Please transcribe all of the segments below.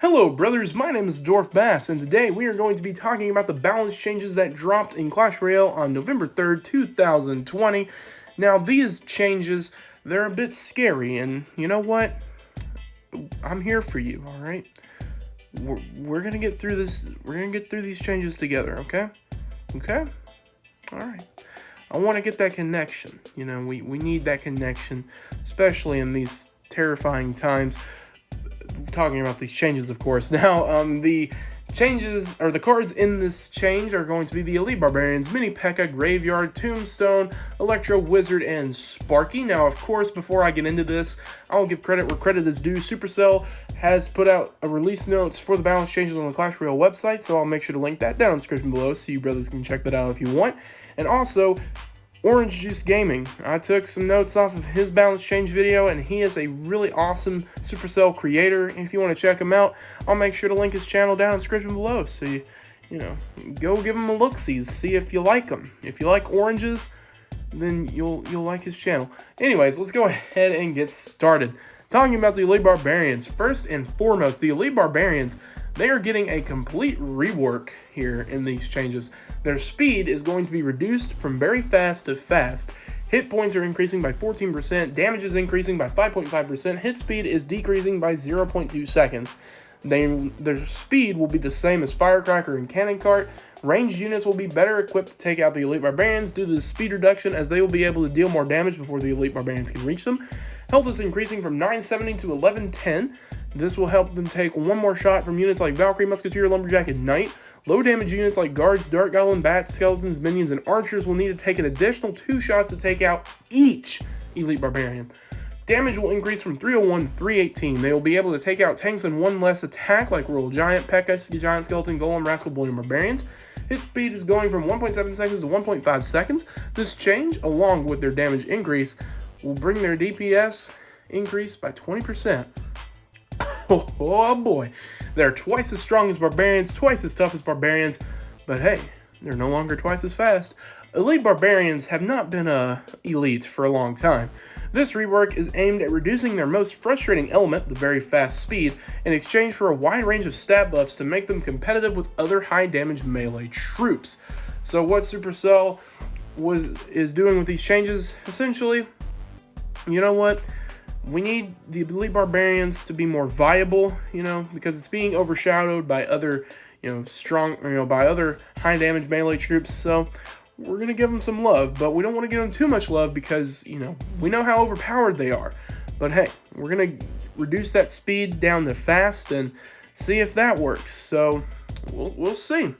Hello brothers, my name is DwarfBass, and today we are going to be talking about the balance changes that dropped in Clash Royale on November 3rd, 2020. Now these changes, they're a bit scary, and you know what? I'm here for you, alright? We're gonna get through this, we're gonna get through these changes together, okay? Okay? Alright. I want to get that connection, we need that connection, especially in these terrifying times. Talking about these changes, of course. Now, the changes, or the cards in this change are going to be the Elite Barbarians, Mini P.E.K.K.A, Graveyard, Tombstone, Electro Wizard, and Sparky. Now, of course, before I get into this, I'll give credit where credit is due. Supercell has put out a release notes for the balance changes on the Clash Royale website, so I'll make sure to link that down in the description below so you brothers can check that out if you want. And also, Orange Juice Gaming. I took some notes off of his balance change video, and he is a really awesome Supercell creator. If you want to check him out, I'll make sure to link his channel down in the description below. So you go give him a look-see, see if you like him. If you like oranges, then you'll like his channel. Anyways, let's go ahead and get started. Talking about the Elite Barbarians, first and foremost, the Elite Barbarians, they are getting a complete rework here in these changes. Their speed is going to be reduced from very fast to fast. Hit points are increasing by 14%, damage is increasing by 5.5%, hit speed is decreasing by 0.2 seconds. Their speed will be the same as Firecracker and Cannon Cart. Ranged units will be better equipped to take out the Elite Barbarians due to the speed reduction, as they will be able to deal more damage before the Elite Barbarians can reach them. Health is increasing from 970 to 1110. This will help them take one more shot from units like Valkyrie, Musketeer, Lumberjack, and Knight. Low damage units like Guards, Dart Goblin, Bats, Skeletons, Minions, and Archers will need to take an additional 2 shots to take out each Elite Barbarian. Damage will increase from 301 to 318. They will be able to take out tanks in one less attack like Royal Giant, P.E.K.K.A, Giant Skeleton, Golem, Rascal Boy, and Barbarians. Hit speed is going from 1.7 seconds to 1.5 seconds. This change, along with their damage increase, will bring their DPS increase by 20%. Oh boy, they're twice as strong as Barbarians, twice as tough as Barbarians, but hey, they're no longer twice as fast. Elite Barbarians have not been elite for a long time. This rework is aimed at reducing their most frustrating element, the very fast speed, in exchange for a wide range of stat buffs to make them competitive with other high damage melee troops. So what Supercell is doing with these changes, essentially, you know what? We need the Elite Barbarians to be more viable, because it's being overshadowed by other, by other high damage melee troops. So we're going to give them some love, but we don't want to give them too much love because, we know how overpowered they are. But hey, we're going to reduce that speed down to fast and see if that works. So we'll see.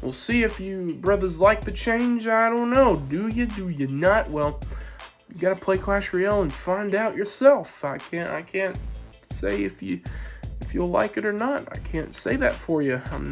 We'll see if you brothers like the change. I don't know. Do you not? Well, you gotta play Clash Royale and find out yourself. I can't say if you'll like it or not. I can't say that for you. I don't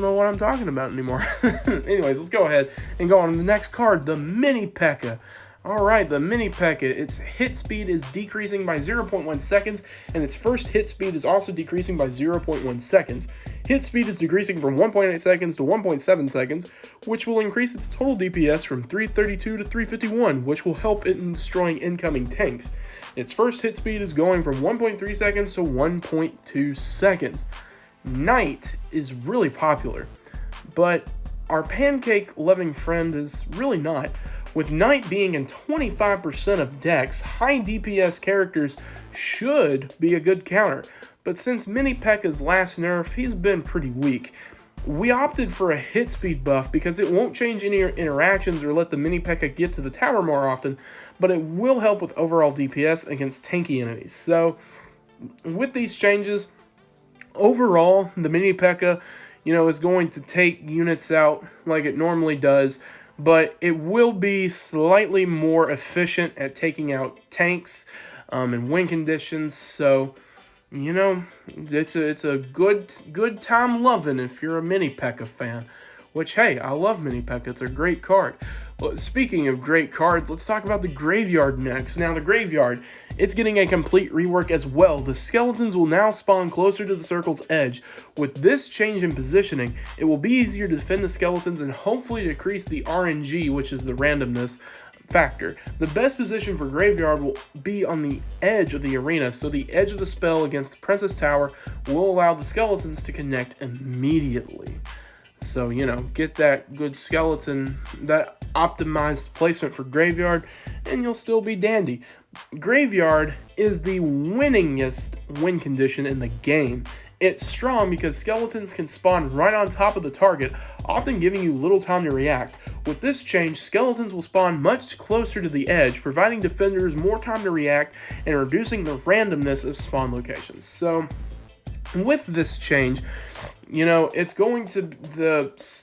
know what I'm talking about anymore. Anyways, let's go ahead and go on to the next card, the Mini P.E.K.K.A. Alright, the Mini P.E.K.K.A, its hit speed is decreasing by 0.1 seconds, and its first hit speed is also decreasing by 0.1 seconds. Hit speed is decreasing from 1.8 seconds to 1.7 seconds, which will increase its total DPS from 332 to 351, which will help in destroying incoming tanks. Its first hit speed is going from 1.3 seconds to 1.2 seconds. Knight is really popular, but our pancake-loving friend is really not. With Knight being in 25% of decks, high DPS characters should be a good counter, but since Mini P.E.K.K.A's last nerf, he's been pretty weak. We opted for a hit speed buff because it won't change any interactions or let the Mini P.E.K.K.A get to the tower more often, but it will help with overall DPS against tanky enemies. So, with these changes, overall, the Mini P.E.K.K.A, is going to take units out like it normally does, but it will be slightly more efficient at taking out tanks and win conditions. So, it's a good time loving if you're a Mini P.E.K.K.A fan. Which, hey, I love Mini P.E.K.K.A. It's a great card. Well, speaking of great cards, let's talk about the Graveyard next. Now, the Graveyard, it's getting a complete rework as well. The skeletons will now spawn closer to the circle's edge. With this change in positioning, it will be easier to defend the skeletons and hopefully decrease the RNG, which is the randomness, factor. The best position for Graveyard will be on the edge of the arena, so the edge of the spell against the Princess Tower will allow the skeletons to connect immediately. So, get that good skeleton, that optimized placement for Graveyard, and you'll still be dandy. Graveyard is the winningest win condition in the game. It's strong because skeletons can spawn right on top of the target, often giving you little time to react. With this change, skeletons will spawn much closer to the edge, providing defenders more time to react and reducing the randomness of spawn locations. So, with this change, it's going to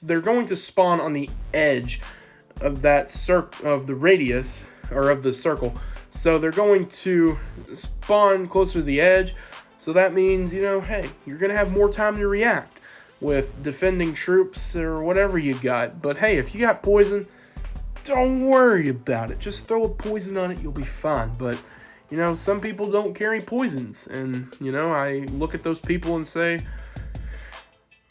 they're going to spawn on the edge of that of the radius or of the circle. So they're going to spawn closer to the edge. So that means, hey, you're going to have more time to react with defending troops or whatever you got. But hey, if you got poison, don't worry about it. Just throw a poison on it, you'll be fine. But, some people don't carry poisons. And, I look at those people and say,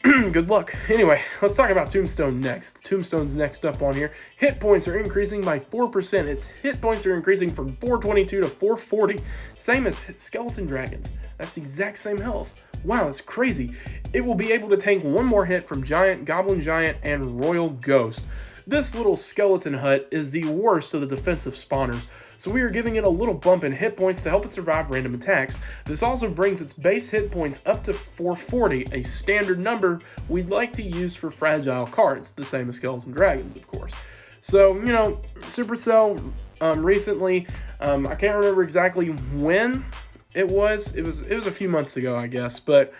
good luck. Anyway, let's talk about Tombstone next. Tombstone's next up on here. Hit points are increasing by 4%. Its hit points are increasing from 422 to 440. Same as Skeleton Dragons. That's the exact same health. Wow, that's crazy. It will be able to tank one more hit from Giant, Goblin Giant, and Royal Ghost. This little skeleton hut is the worst of the defensive spawners, so we are giving it a little bump in hit points to help it survive random attacks. This also brings its base hit points up to 440, a standard number we'd like to use for fragile cards, the same as Skeleton Dragons, of course. So, Supercell recently, I can't remember exactly when it was a few months ago, I guess, but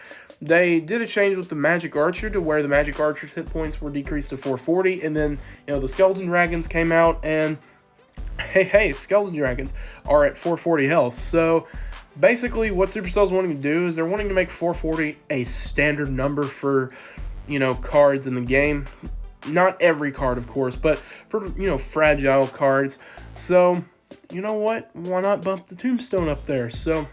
they did a change with the Magic Archer to where the Magic Archer's hit points were decreased to 440, and then, the Skeleton Dragons came out, and hey, Skeleton Dragons are at 440 health. So, basically, what Supercell's wanting to do is they're wanting to make 440 a standard number for, cards in the game. Not every card, of course, but for, fragile cards. So, you know what? Why not bump the Tombstone up there? So,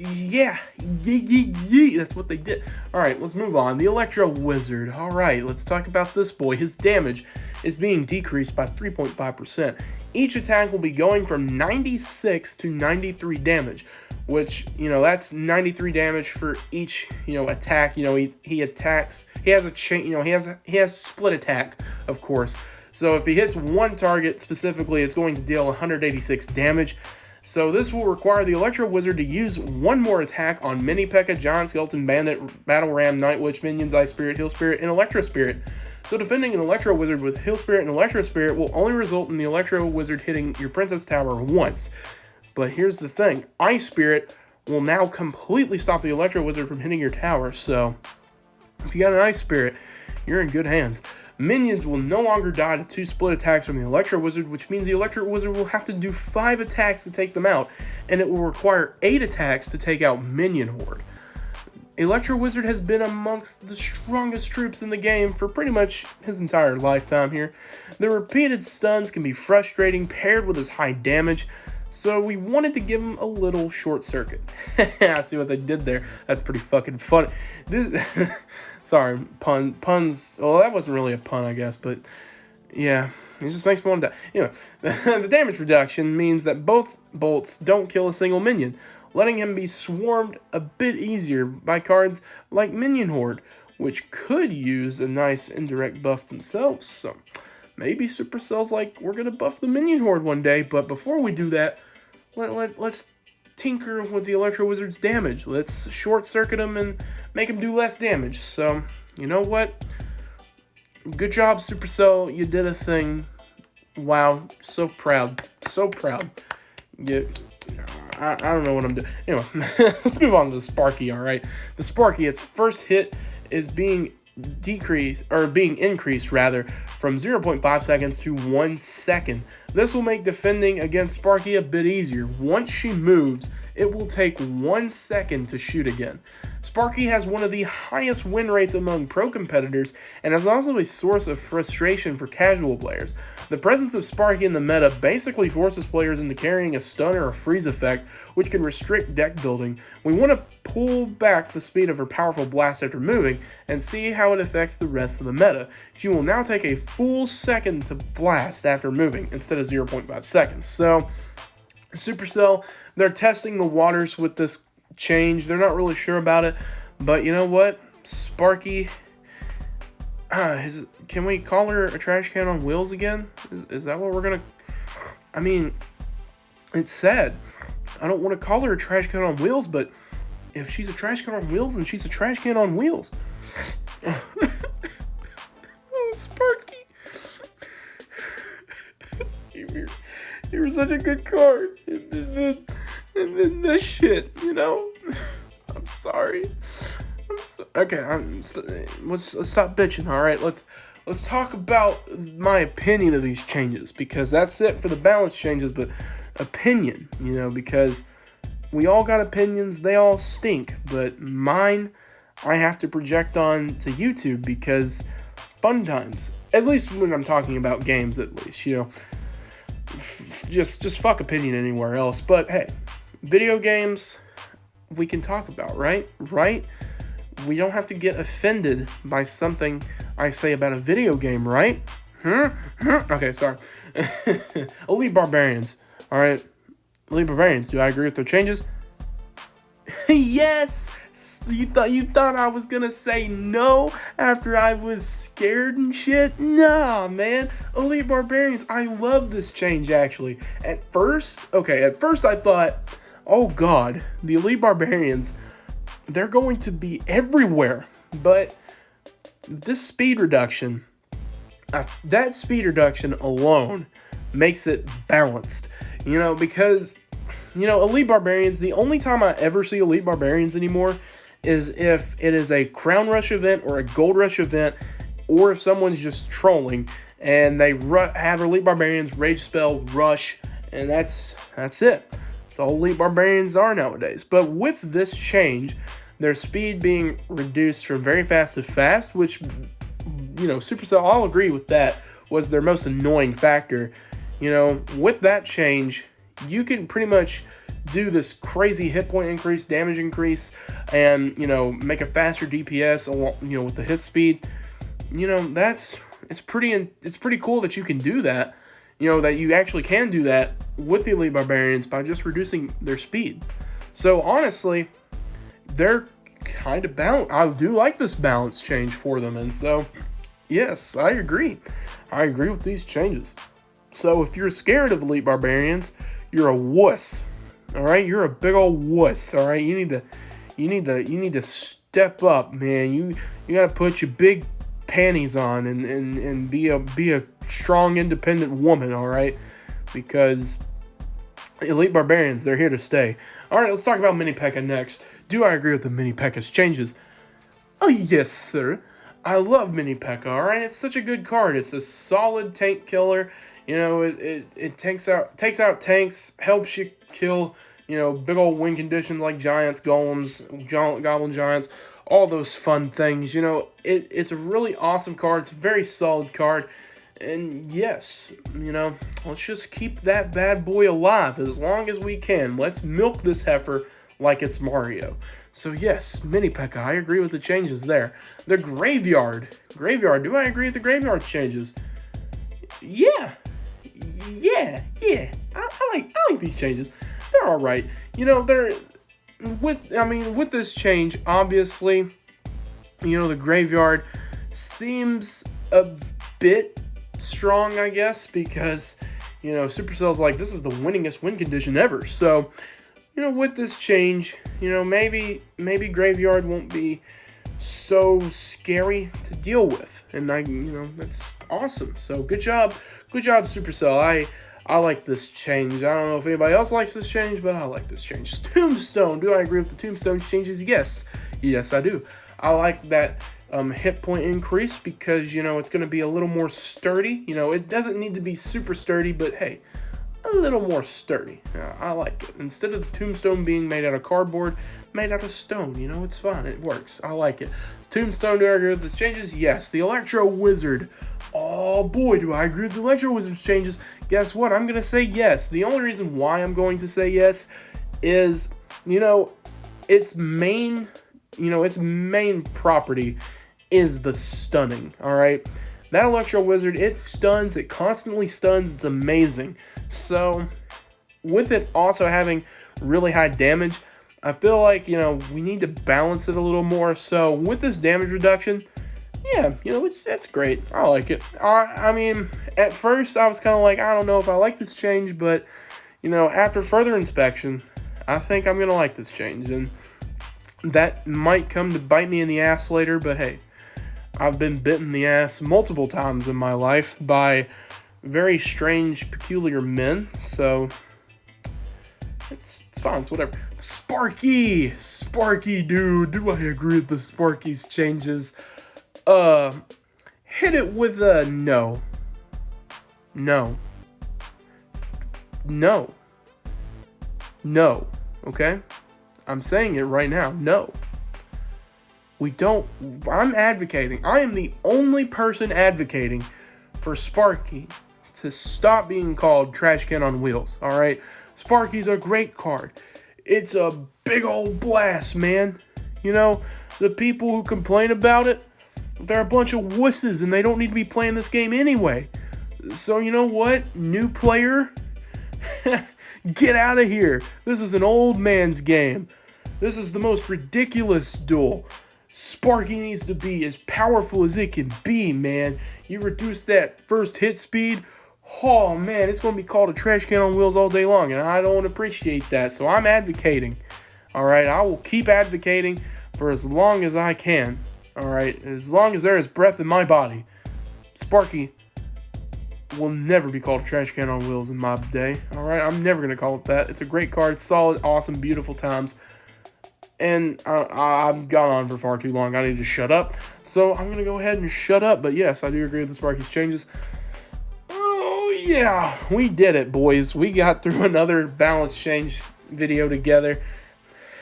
yeah, that's what they did. Alright, let's move on. The Electro Wizard. Alright, let's talk about this boy. His damage is being decreased by 3.5%. Each attack will be going from 96 to 93 damage, which, that's 93 damage for each, attack. He attacks, he has a chain, he has split attack, of course. So if he hits one target specifically, it's going to deal 186 damage. So this will require the Electro Wizard to use one more attack on Mini P.E.K.K.A, Giant Skeleton, Bandit, Battle Ram, Night Witch, Minions, Ice Spirit, Hill Spirit, and Electro Spirit. So defending an Electro Wizard with Hill Spirit and Electro Spirit will only result in the Electro Wizard hitting your Princess Tower once. But here's the thing, Ice Spirit will now completely stop the Electro Wizard from hitting your tower, so if you got an Ice Spirit, you're in good hands. Minions will no longer die to 2 split attacks from the Electro Wizard, which means the Electro Wizard will have to do 5 attacks to take them out, and it will require 8 attacks to take out Minion Horde. Electro Wizard has been amongst the strongest troops in the game for pretty much his entire lifetime here. The repeated stuns can be frustrating paired with his high damage, so we wanted to give him a little short circuit. I see what they did there. That's pretty fucking funny. Sorry, puns. Well, that wasn't really a pun, I guess, but yeah, it just makes me want to die. Anyway, the damage reduction means that both bolts don't kill a single minion, letting him be swarmed a bit easier by cards like Minion Horde, which could use a nice indirect buff themselves. So maybe Supercell's like, we're going to buff the Minion Horde one day, but before we do that, let's tinker with the Electro Wizard's damage. Let's short circuit him and make him do less damage. So, you know what? Good job, Supercell. You did a thing. Wow, so proud. So proud. I don't know what I'm doing. Anyway, let's move on to the Sparky, alright? The Sparky, its first hit is being increased from 0.5 seconds to 1 second. This will make defending against Sparky a bit easier. Once she moves, it will take 1 second to shoot again. Sparky has one of the highest win rates among pro competitors and is also a source of frustration for casual players. The presence of Sparky in the meta basically forces players into carrying a stun or a freeze effect, which can restrict deck building. We want to pull back the speed of her powerful blast after moving and see how it affects the rest of the meta. She will now take a full second to blast after moving, instead of 0.5 seconds. So, Supercell, they're testing the waters with this change. They're not really sure about it, but you know what? Sparky, can we call her a trash can on wheels again? Is that what we're gonna... I mean, it's sad. I don't want to call her a trash can on wheels, but if she's a trash can on wheels, then she's a trash can on wheels. Oh, Sparky. You were such a good card. And then this shit, you know? I'm sorry. Okay, let's stop bitching, alright? Let's talk about my opinion of these changes, because that's it for the balance changes, but opinion, you know, because we all got opinions, they all stink, but mine, I have to project on to YouTube, because fun times, at least when I'm talking about games, at least, you know, just fuck opinion anywhere else, but hey, video games, we can talk about, right? We don't have to get offended by something I say about a video game, right? Okay, sorry. Elite Barbarians. Alright. Elite Barbarians. Do I agree with their changes? Yes! You thought I was gonna say no after I was scared and shit? Nah, man. Elite Barbarians, I love this change, actually. At first I thought, oh god, the Elite Barbarians, they're going to be everywhere. But this speed reduction, that speed reduction alone makes it balanced. You know, because, you know, Elite Barbarians, the only time I ever see Elite Barbarians anymore is if it is a Crown Rush event or a Gold Rush event, or if someone's just trolling and they have Elite Barbarians Rage Spell Rush, and that's it. That's all Elite Barbarians are nowadays. But with this change, their speed being reduced from very fast to fast, which, you know, Supercell, I'll agree with that, was their most annoying factor. You know, with that change, you can pretty much do this crazy hit point increase, damage increase, and, you know, make a faster DPS, you know, with the hit speed. You know, it's pretty cool that you can do that. You know, that you actually can do that with the Elite Barbarians by just reducing their speed. So, honestly, they're kind of balanced. I do like this balance change for them, and so, yes, I agree. I agree with these changes. So, if you're scared of Elite Barbarians, you're a wuss. All right, you're a big old wuss. All right, you need to step up, man. You gotta put your big panties on and be a strong, independent woman. All right, because Elite Barbarians, they're here to stay. All right, let's talk about Mini P.E.K.K.A next. Do I agree with the Mini P.E.K.K.A's changes? Oh yes, sir. I love Mini P.E.K.K.A. All right, it's such a good card. It's a solid tank killer. You know, it takes out tanks, helps you kill, you know, big old win conditions like giants, golems, goblin giants, all those fun things. You know, it's a really awesome card. It's a very solid card. And yes, you know, let's just keep that bad boy alive as long as we can. Let's milk this heifer like it's Mario. So yes, Mini P.E.K.K.A, I agree with the changes there. The graveyard. Do I agree with the graveyard changes? Yeah. I like these changes. They're all right. You know, with this change, obviously, you know, the graveyard seems a bit strong, I guess, because, you know, Supercell's like, this is the winningest win condition ever. So, you know, with this change, you know, maybe graveyard won't be so scary to deal with, and you know, that's awesome. So good job Supercell. I like this change. I don't know if anybody else likes this change, but I like this change. Tombstone. Do I agree with the Tombstone changes? Yes, I do. I like that hit point increase because, you know, it's going to be a little more sturdy. You know, it doesn't need to be super sturdy, but hey, a little more sturdy. I like it. Instead of the Tombstone being made out of cardboard, made out of stone. You know, it's fun. It works. I like it. Tombstone, do I agree with the changes? Yes. The Electro Wizard. Oh boy, do I agree with the Electro Wizard's changes. Guess what? I'm going to say yes. The only reason why I'm going to say yes is, you know, its main property is the stunning, all right? That Electro Wizard, it stuns, it constantly stuns, it's amazing. So, with it also having really high damage, I feel like, we need to balance it a little more. So, with this damage reduction, yeah, that's great. I like it. I mean, at first, I was kind of like, I don't know if I like this change, but, after further inspection, I think I'm going to like this change. And that might come to bite me in the ass later, but hey, I've been bitten in the ass multiple times in my life by very strange, peculiar men, so it's fine, it's whatever. Sparky, dude, do I agree with the Sparky's changes? Hit it with a no, okay? I'm saying it right now, no. I'm advocating. I am the only person advocating for Sparky to stop being called Trash Can on Wheels, alright? Sparky's a great card. It's a big old blast, man. The people who complain about it, they're a bunch of wusses and they don't need to be playing this game anyway. So you know what, new player? Get out of here. This is an old man's game. This is the most ridiculous duel. Sparky needs to be as powerful as it can be, man. You reduce that first hit speed, oh man, it's going to be called a trash can on wheels all day long, and I don't appreciate that, so I'm advocating. Alright, I will keep advocating for as long as I can. Alright, as long as there is breath in my body. Sparky will never be called a trash can on wheels in my day. Alright, I'm never going to call it that. It's a great card, solid, awesome, beautiful times. And I've gone on for far too long. I need to shut up. So I'm going to go ahead and shut up. But yes, I do agree with the Sparky's changes. Oh, yeah. We did it, boys. We got through another balance change video together.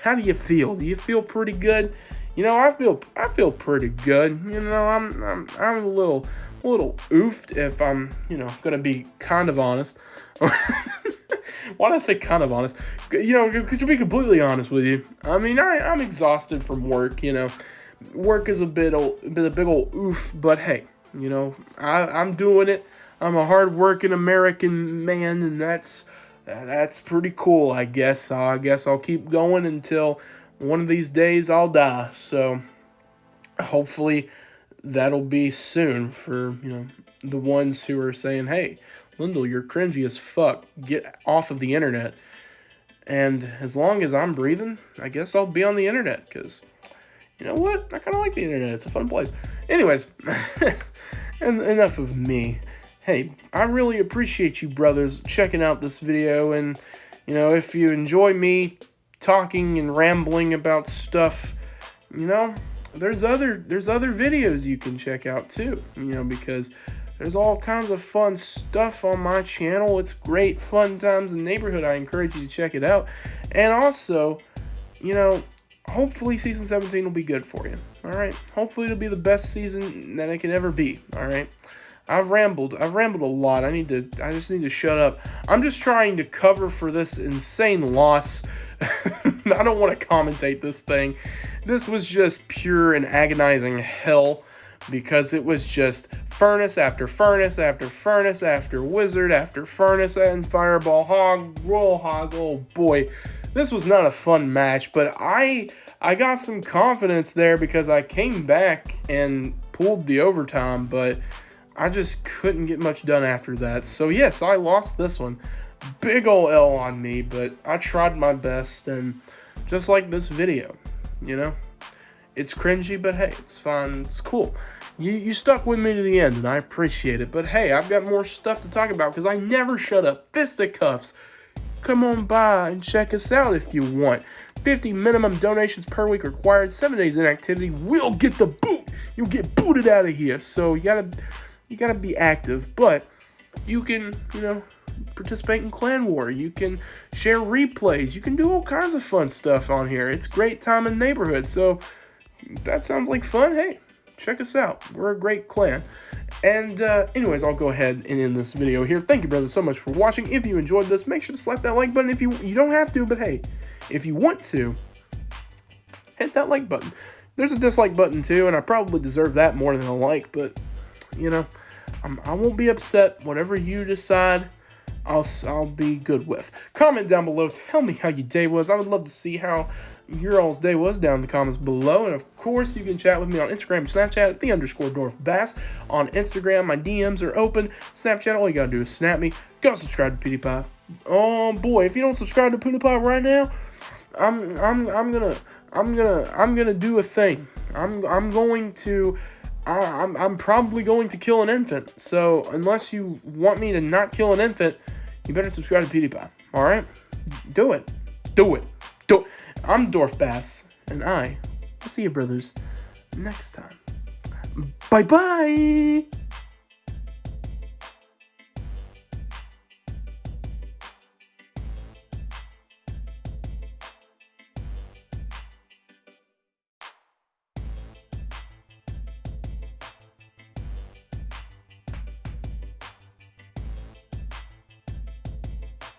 How do you feel? Do you feel pretty good? I feel pretty good. I'm a little oofed if I'm, going to be kind of honest. Why did I say kind of honest? To be completely honest with you, I mean, I'm exhausted from work, Work is a big old oof, but hey, I'm doing it. I'm a hard-working American man, and that's pretty cool, I guess. I guess I'll keep going until one of these days I'll die. So hopefully that'll be soon for, the ones who are saying, hey, Lindell, you're cringy as fuck. Get off of the internet. And as long as I'm breathing, I guess I'll be on the internet. Because, you know what? I kind of like the internet. It's a fun place. Anyways, and enough of me. Hey, I really appreciate you brothers checking out this video. And, if you enjoy me talking and rambling about stuff, there's other videos you can check out too. Because there's all kinds of fun stuff on my channel. It's great, fun times in the neighborhood. I encourage you to check it out. And also, hopefully Season 17 will be good for you. Alright? Hopefully it'll be the best season that it can ever be. Alright? I've rambled a lot. I just need to shut up. I'm just trying to cover for this insane loss. I don't want to commentate this thing. This was just pure and agonizing hell. Because it was just furnace after furnace after furnace after wizard after furnace and fireball hog, royal hog. Oh boy, this was not a fun match, but I got some confidence there because I came back and pulled the overtime, but I just couldn't get much done after that. So yes, I lost this one. Big ol' L on me, but I tried my best, and just like this video, it's cringy, but hey, it's fun, it's cool. You stuck with me to the end, and I appreciate it. But hey, I've got more stuff to talk about, because I never shut up. Fisticuffs. Come on by and check us out if you want. 50 minimum donations per week required. 7 days inactivity will get the boot. You'll get booted out of here. So you gotta be active. But you can, participate in Clan War. You can share replays. You can do all kinds of fun stuff on here. It's great time in the neighborhood. So that sounds like fun. Hey, check us out. We're a great clan. And anyways, I'll go ahead and end this video here. Thank you, brothers, so much for watching. If you enjoyed this, make sure to slap that like button. If you don't have to, but hey, if you want to, hit that like button. There's a dislike button too, and I probably deserve that more than a like, but, you know, I won't be upset. Whatever you decide, I'll be good with. Comment down below. Tell me how your day was. I would love to see how your all's day was down in the comments below. And, of course, you can chat with me on Instagram and Snapchat at _DwarfBass. On Instagram, my DMs are open. Snapchat, all you got to do is snap me. Go subscribe to PewDiePie. Oh, boy, if you don't subscribe to PewDiePie right now, I'm gonna do a thing. I'm probably going to kill an infant. So unless you want me to not kill an infant, you better subscribe to PewDiePie. All right, do it. I'm DwarfBass, and I will see you brothers next time. Bye bye.